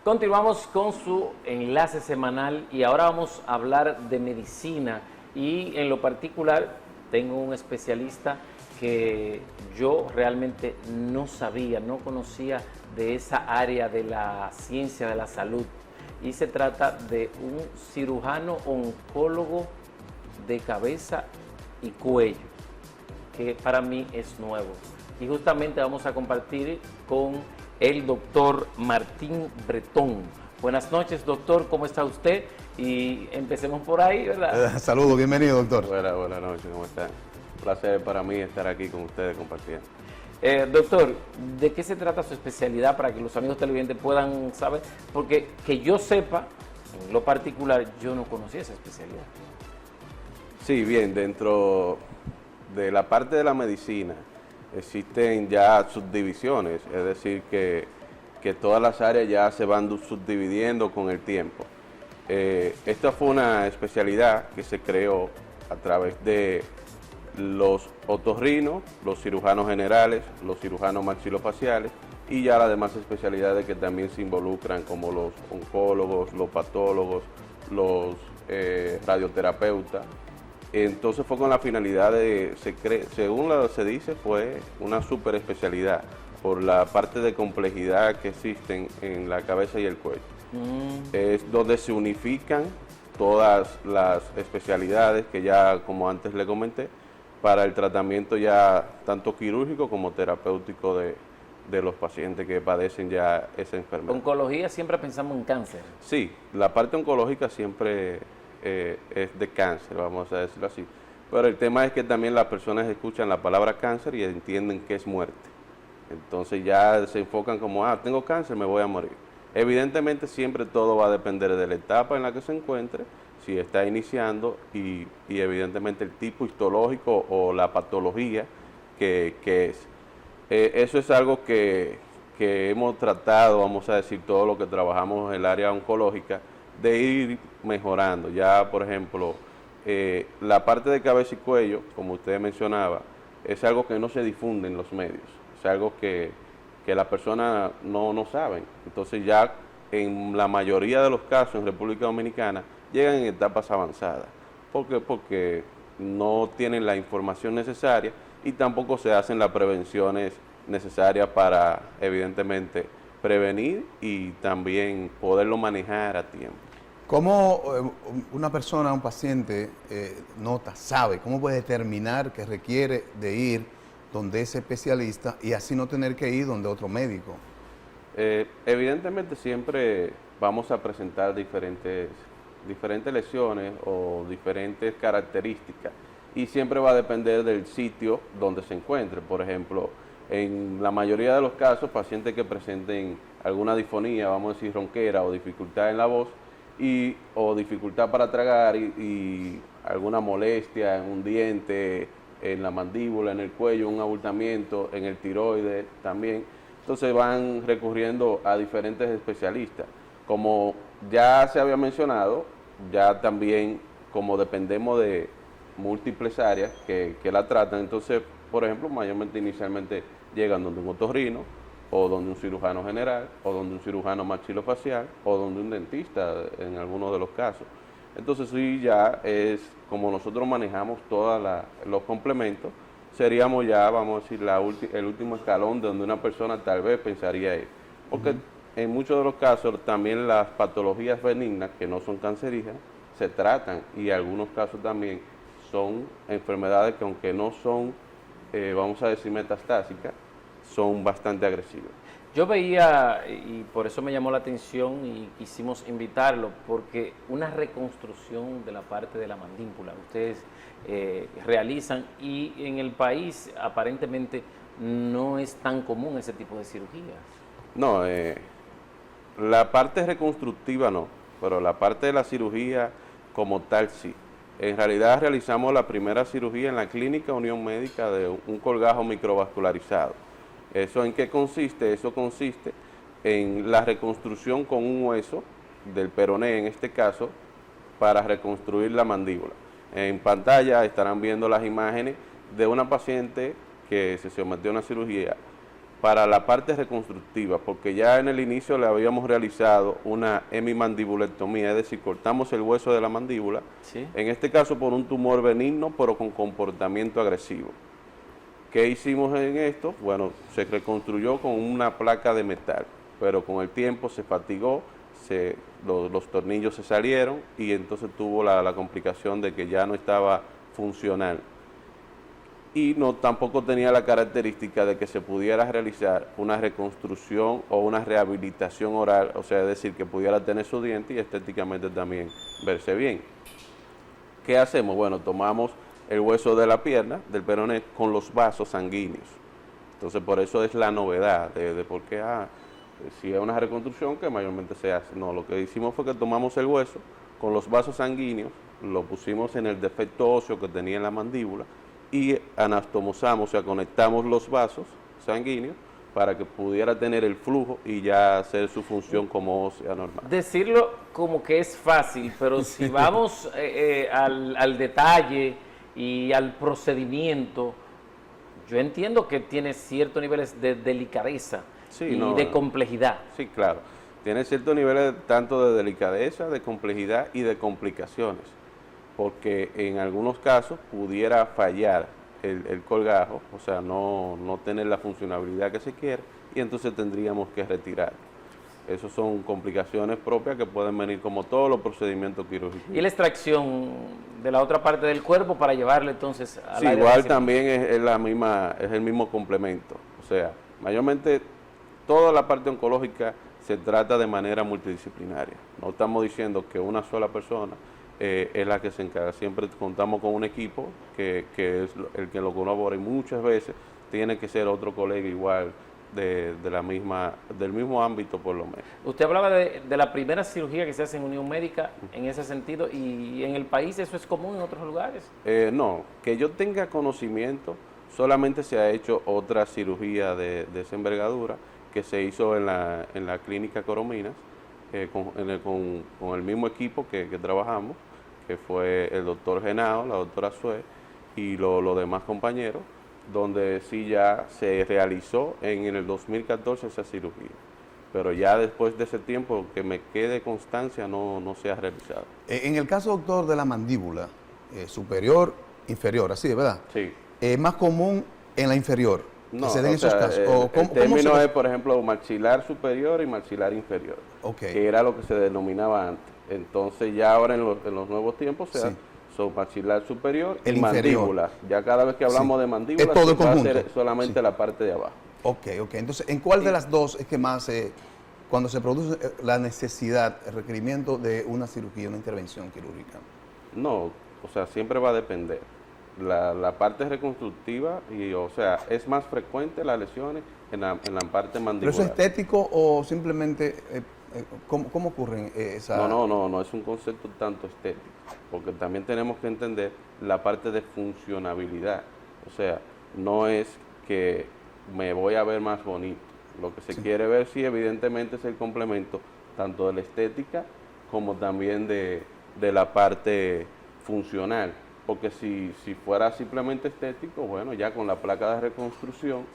Continuamos con su enlace semanal y ahora vamos a hablar de medicina y en lo particular tengo un especialista que yo realmente no sabía, no conocía de esa área de la ciencia de la salud y se trata de un cirujano oncólogo de cabeza y cuello, que para mí es nuevo. Y justamente vamos a compartir con el doctor Martín Bretón. Buenas noches, doctor, ¿cómo está usted? Y empecemos por ahí, ¿verdad? Saludos, bienvenido, doctor. Buenas noches, ¿cómo están? Un placer para mí estar aquí con ustedes compartiendo. Doctor, ¿de qué se trata su especialidad para que los amigos televidentes puedan saber? Porque que yo sepa, en lo particular, yo no conocía esa especialidad. Sí, bien, dentro de la parte de la medicina existen ya subdivisiones, es decir, que todas las áreas ya se van subdividiendo con el tiempo. Esta fue una especialidad que se creó a través de los otorrinos, los cirujanos generales, los cirujanos maxilofaciales y ya las demás especialidades que también se involucran, como los oncólogos, los patólogos, los radioterapeutas. Entonces fue con la finalidad de, según se dice, fue una super especialidad por la parte de complejidad que existen en la cabeza y el cuello. Es donde se unifican todas las especialidades que ya, como antes le comenté, para el tratamiento ya tanto quirúrgico como terapéutico de los pacientes que padecen ya esa enfermedad. Oncología, siempre pensamos en cáncer. Sí, la parte oncológica siempre es de cáncer, vamos a decirlo así. Pero el tema es que también las personas escuchan la palabra cáncer y entienden que es muerte. Entonces ya se enfocan como, tengo cáncer, me voy a morir. Evidentemente siempre todo va a depender de la etapa en la que se encuentre, si está iniciando y evidentemente el tipo histológico o la patología que es. Eso es algo que hemos tratado, vamos a decir, todo lo que trabajamos en el área oncológica, de ir mejorando. Ya, por ejemplo, la parte de cabeza y cuello, como usted mencionaba, es algo que no se difunde en los medios, es algo que las personas no saben. Entonces ya en la mayoría de los casos en República Dominicana llegan en etapas avanzadas. ¿Por qué? Porque no tienen la información necesaria y tampoco se hacen las prevenciones necesarias para, evidentemente, prevenir y también poderlo manejar a tiempo. ¿Cómo una persona, un paciente, sabe, cómo puede determinar que requiere de ir donde ese especialista y así no tener que ir donde otro médico? Evidentemente siempre vamos a presentar diferentes lesiones o diferentes características y siempre va a depender del sitio donde se encuentre. Por ejemplo, en la mayoría de los casos, pacientes que presenten alguna disfonía, vamos a decir ronquera o dificultad en la voz o dificultad para tragar y alguna molestia en un diente, en la mandíbula, en el cuello, un abultamiento, en el tiroides también. Entonces van recurriendo a diferentes especialistas. Como ya se había mencionado, ya también como dependemos de múltiples áreas que la tratan, entonces, por ejemplo, mayormente inicialmente llegan donde un otorrino, o donde un cirujano general, o donde un cirujano maxilofacial, o donde un dentista en algunos de los casos. Entonces sí, ya es como nosotros manejamos todos los complementos, seríamos ya, vamos a decir, el último escalón donde una persona tal vez pensaría ir. Porque en muchos de los casos también las patologías benignas, que no son cancerígenas, se tratan y en algunos casos también son enfermedades que aunque no son, vamos a decir, metastásicas, son bastante agresivas. Yo veía, y por eso me llamó la atención y quisimos invitarlo, porque una reconstrucción de la parte de la mandíbula ustedes realizan y en el país aparentemente no es tan común ese tipo de cirugías. No, la parte reconstructiva no, pero la parte de la cirugía como tal sí. En realidad realizamos la primera cirugía en la Clínica Unión Médica de un colgajo microvascularizado. ¿Eso en qué consiste? Eso consiste en la reconstrucción con un hueso del peroné, en este caso, para reconstruir la mandíbula. En pantalla estarán viendo las imágenes de una paciente que se sometió a una cirugía para la parte reconstructiva, porque ya en el inicio le habíamos realizado una hemimandibulectomía, es decir, cortamos el hueso de la mandíbula, Sí. en este caso por un tumor benigno, pero con comportamiento agresivo. ¿Qué hicimos en esto? Bueno, se reconstruyó con una placa de metal, pero con el tiempo se fatigó, los tornillos se salieron y entonces tuvo la complicación de que ya no estaba funcional. Y no tampoco tenía la característica de que se pudiera realizar una reconstrucción o una rehabilitación oral, o sea, es decir, que pudiera tener su diente y estéticamente también verse bien. ¿Qué hacemos? Bueno, tomamos el hueso de la pierna, del peroné, con los vasos sanguíneos. Entonces, por eso es la novedad de por qué, si es una reconstrucción que mayormente se hace. No, lo que hicimos fue que tomamos el hueso con los vasos sanguíneos, lo pusimos en el defecto óseo que tenía en la mandíbula, y anastomosamos, o sea, conectamos los vasos sanguíneos para que pudiera tener el flujo y ya hacer su función como ósea normal. Decirlo como que es fácil, pero si vamos al detalle y al procedimiento, yo entiendo que tiene ciertos niveles de delicadeza y de complejidad. Sí, claro. Tiene ciertos niveles tanto de delicadeza, de complejidad y de complicaciones, porque en algunos casos pudiera fallar el colgajo, o sea, no tener la funcionalidad que se quiere, y entonces tendríamos que retirar. Esas son complicaciones propias que pueden venir como todos los procedimientos quirúrgicos. Y la extracción de la otra parte del cuerpo para llevarle entonces a sí, igual también es el mismo complemento. O sea, mayormente toda la parte oncológica se trata de manera multidisciplinaria. No estamos diciendo que una sola persona es la que se encarga. Siempre contamos con un equipo que es el que lo colabora, y muchas veces tiene que ser otro colega igual del mismo ámbito por lo menos. Usted hablaba de la primera cirugía que se hace en Unión Médica en ese sentido, y en el país eso es común en otros lugares. No, que yo tenga conocimiento, solamente se ha hecho otra cirugía de esa envergadura que se hizo en la clínica Corominas, con el mismo equipo que trabajamos, que fue el doctor Genao, la doctora Sue y los demás compañeros, donde sí ya se realizó en el 2014 esa cirugía. Pero ya después de ese tiempo, que me quede constancia, no se ha realizado. En el caso, doctor, de la mandíbula, superior, inferior, así, ¿verdad? Sí. Es más común en la inferior, No, que se den o esos sea, casos. el término es, por ejemplo, maxilar superior y maxilar inferior, Okay. que era lo que se denominaba antes. Entonces ya ahora en los nuevos tiempos se Sí. son maxilar superior El y inferior. mandíbula. Ya cada vez que hablamos Sí. de mandíbula, Es todo se el va a conjunto. hacer solamente Sí. la parte de abajo. Ok. Entonces, ¿en cuál de las dos es que más, cuando se produce la necesidad, el requerimiento de una cirugía, una intervención quirúrgica? No, o sea, siempre va a depender. La parte reconstructiva, o sea, es más frecuente las lesiones en la parte ¿Pero mandibular. eso es estético o simplemente, cómo ocurren esa...? No, es un concepto tanto estético, porque también tenemos que entender la parte de funcionabilidad. O sea, no es que me voy a ver más bonito. Lo que se quiere ver, sí, evidentemente es el complemento tanto de la estética como también de la parte funcional. Porque si fuera simplemente estético, bueno, ya con la placa de reconstrucción,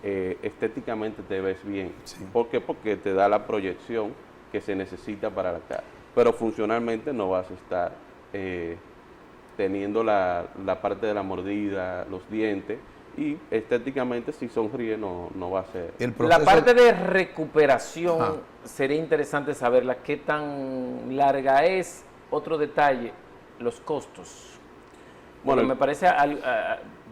estéticamente te ves bien. Sí. ¿Por qué? Porque te da la proyección que se necesita para la cara. Pero funcionalmente no vas a estar teniendo la parte de la mordida, los dientes, y estéticamente si sonríe no va a ser. La parte de recuperación, Ajá. sería interesante saberla, qué tan larga es. Otro detalle, los costos. Bueno, me parece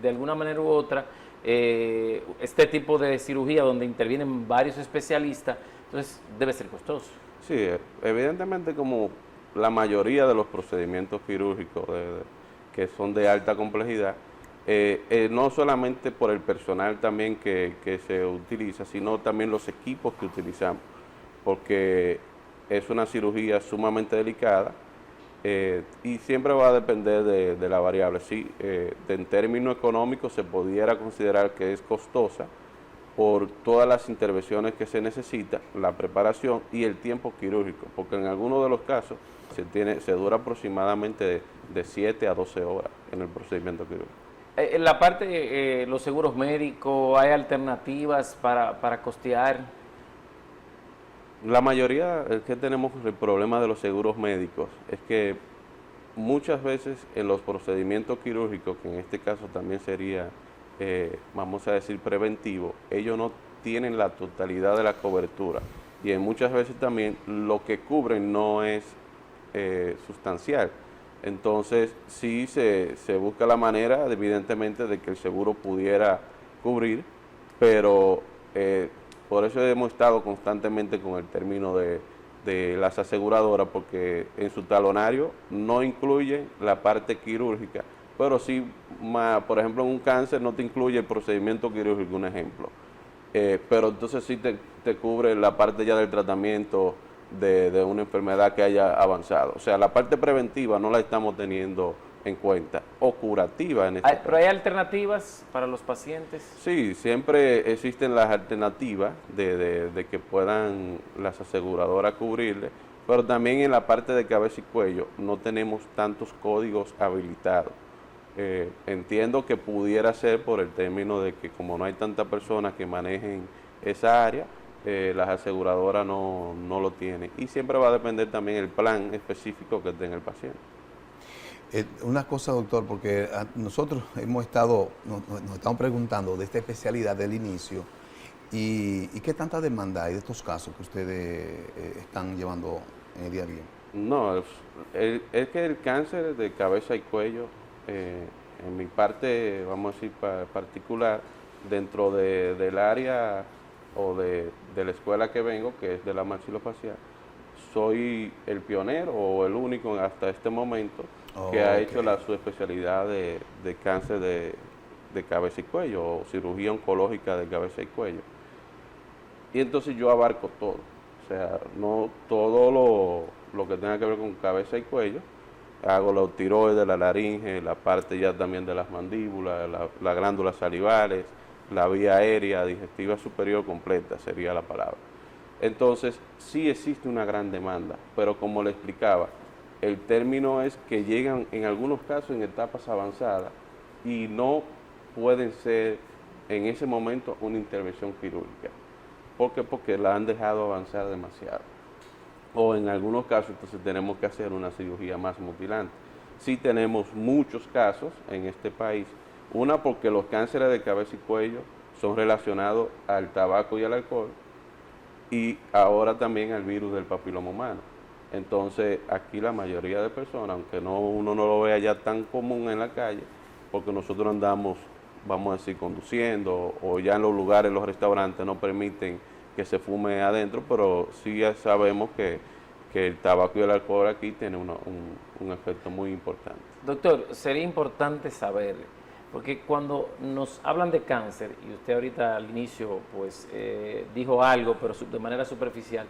de alguna manera u otra, este tipo de cirugía donde intervienen varios especialistas, entonces debe ser costoso. Sí, evidentemente, como la mayoría de los procedimientos quirúrgicos que son de alta complejidad, no solamente por el personal también que se utiliza, sino también los equipos que utilizamos, porque es una cirugía sumamente delicada. Y siempre va a depender de la variable. Sí, en términos económicos se pudiera considerar que es costosa por todas las intervenciones que se necesita, la preparación y el tiempo quirúrgico, porque en algunos de los casos se dura aproximadamente de 7 a 12 horas en el procedimiento quirúrgico. La parte, los seguros médicos, ¿hay alternativas para costear? La mayoría es que tenemos el problema de los seguros médicos, es que muchas veces en los procedimientos quirúrgicos, que en este caso también sería, vamos a decir, preventivo, ellos no tienen la totalidad de la cobertura y en muchas veces también lo que cubren no es sustancial. Entonces sí se busca la manera, evidentemente, de que el seguro pudiera cubrir, pero por eso hemos estado constantemente con el término de las aseguradoras, porque en su talonario no incluye la parte quirúrgica, pero sí, por ejemplo, en un cáncer no te incluye el procedimiento quirúrgico, un ejemplo. Pero entonces sí te cubre la parte ya del tratamiento de una enfermedad que haya avanzado. O sea, la parte preventiva no la estamos teniendo en cuenta, o curativa en este caso. ¿Pero hay alternativas para los pacientes? Sí, siempre existen las alternativas de que puedan las aseguradoras cubrirle, pero también en la parte de cabeza y cuello no tenemos tantos códigos habilitados. Entiendo que pudiera ser por el término de que como no hay tantas personas que manejen esa área, las aseguradoras no lo tienen. Y siempre va a depender también el plan específico que tenga el paciente. Una cosa, doctor, porque nosotros nos estamos preguntando de esta especialidad del inicio y qué tanta demanda hay de estos casos que ustedes están llevando en el día a día. No, es que el cáncer de cabeza y cuello, en mi parte, vamos a decir particular, dentro del área o de la escuela que vengo, que es de la maxilofacial, soy el pionero o el único hasta este momento que ha hecho su especialidad de cáncer de cabeza y cuello o cirugía oncológica de cabeza y cuello. Y entonces yo abarco todo, o sea, no todo lo que tenga que ver con cabeza y cuello. Hago la tiroides, la laringe, la parte ya también de las mandíbulas, las glándulas salivales, la vía aérea, digestiva superior completa sería la palabra. Entonces, sí existe una gran demanda, pero como le explicaba, el término es que llegan en algunos casos en etapas avanzadas y no pueden ser en ese momento una intervención quirúrgica. ¿Por qué? Porque la han dejado avanzar demasiado. O en algunos casos entonces tenemos que hacer una cirugía más mutilante. Sí tenemos muchos casos en este país. Una, porque los cánceres de cabeza y cuello son relacionados al tabaco y al alcohol, y ahora también al virus del papiloma humano. Entonces, aquí la mayoría de personas, aunque uno no lo vea ya tan común en la calle, porque nosotros andamos, vamos a decir, conduciendo, o ya en los lugares, los restaurantes no permiten que se fume adentro, pero sí ya sabemos que el tabaco y el alcohol aquí tienen un efecto muy importante. Doctor, sería importante saber, porque cuando nos hablan de cáncer, y usted ahorita al inicio pues dijo algo, pero de manera superficial,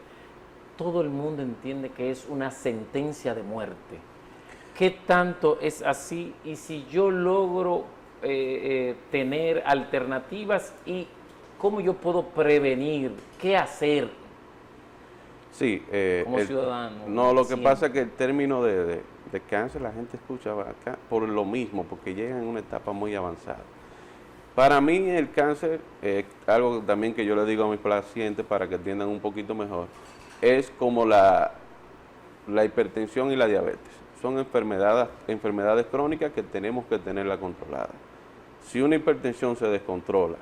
todo el mundo entiende que es una sentencia de muerte. ¿Qué tanto es así? Y si yo logro tener alternativas, y cómo yo puedo prevenir, qué hacer Sí, como ciudadano. No, lo que pasa es que el término de cáncer la gente escucha acá por lo mismo, porque llegan en una etapa muy avanzada. Para mí el cáncer, algo también que yo le digo a mis pacientes para que entiendan un poquito mejor, es como la hipertensión y la diabetes. Son enfermedades crónicas que tenemos que tenerla controlada. Si una hipertensión se descontrola,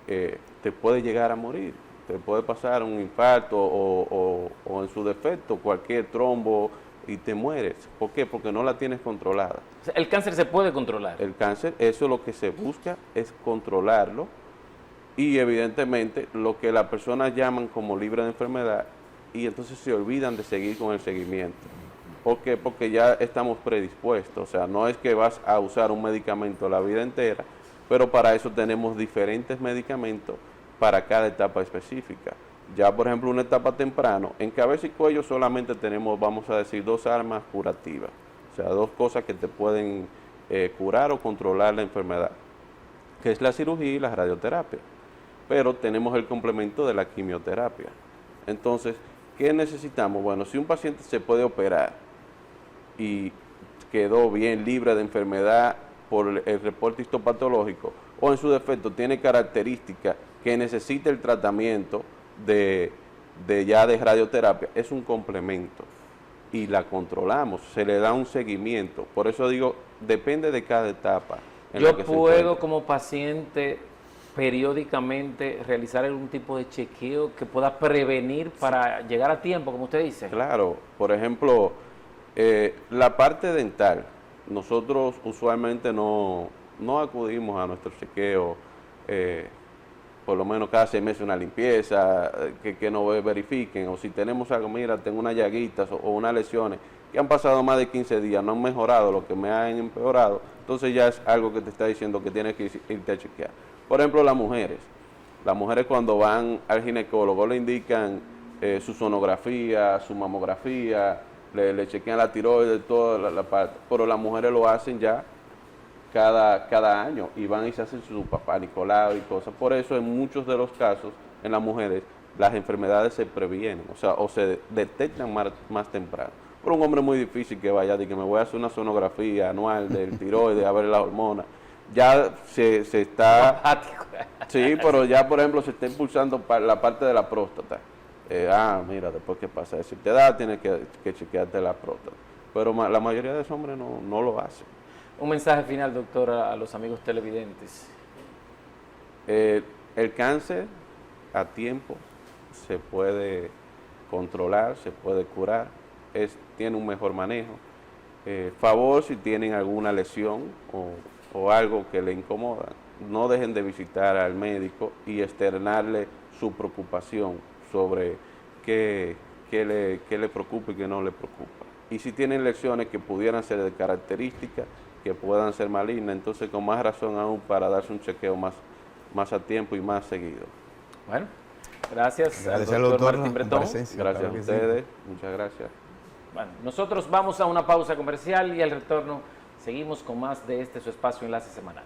te puede llegar a morir. Te puede pasar un infarto o en su defecto cualquier trombo y te mueres. ¿Por qué? Porque no la tienes controlada. O sea, ¿el cáncer se puede controlar? El cáncer, eso es lo que se busca, es controlarlo, y evidentemente lo que las personas llaman como libre de enfermedad, y entonces se olvidan de seguir con el seguimiento. ¿Por qué? Porque ya estamos predispuestos. O sea, no es que vas a usar un medicamento la vida entera, pero para eso tenemos diferentes medicamentos para cada etapa específica. Ya, por ejemplo, una etapa temprano, en cabeza y cuello solamente tenemos, vamos a decir, 2 armas curativas. O sea, 2 cosas que te pueden curar o controlar la enfermedad, que es la cirugía y la radioterapia. Pero tenemos el complemento de la quimioterapia. Entonces, ¿qué necesitamos? Bueno, si un paciente se puede operar y quedó bien libre de enfermedad por el reporte histopatológico o en su defecto tiene características que necesita el tratamiento de radioterapia, es un complemento y la controlamos, se le da un seguimiento. Por eso digo, depende de cada etapa. Yo puedo como paciente periódicamente realizar algún tipo de chequeo que pueda prevenir para llegar a tiempo, como usted dice. Claro, por ejemplo, la parte dental, nosotros usualmente no acudimos a nuestro chequeo, por lo menos cada 6 meses una limpieza, que nos verifiquen, o si tenemos algo, mira, tengo unas llaguitas o unas lesiones que han pasado más de 15 días, no han mejorado, lo que me han empeorado, entonces ya es algo que te está diciendo que tienes que irte a chequear. Por ejemplo, las mujeres cuando van al ginecólogo le indican su sonografía, su mamografía, le chequean la tiroides, toda la parte, pero las mujeres lo hacen ya cada año y van y se hacen su papá Nicolau y cosas. Por eso en muchos de los casos en las mujeres las enfermedades se previenen, o se detectan más temprano. Pero un hombre es muy difícil que vaya y que me voy a hacer una sonografía anual del tiroides, a ver las hormonas. Ya se está... Sí, pero ya por ejemplo se está impulsando la parte de la próstata. Mira, después que pasa eso, si te da, tienes que chequearte la próstata. Pero la mayoría de los hombres no lo hacen. Un mensaje final, doctor, a los amigos televidentes. El cáncer a tiempo se puede controlar, se puede curar, tiene un mejor manejo. Favor, si tienen alguna lesión o algo que le incomoda, no dejen de visitar al médico y externarle su preocupación sobre qué le preocupa y qué no le preocupa. Y si tienen lesiones que pudieran ser de características, que puedan ser malignas, entonces con más razón aún para darse un chequeo más a tiempo y más seguido. Bueno, gracias al doctor doctor Martín Bretón. Gracias claro a ustedes, muchas gracias. Bueno, nosotros vamos a una pausa comercial y al retorno seguimos con más de su espacio Enlace Semanal.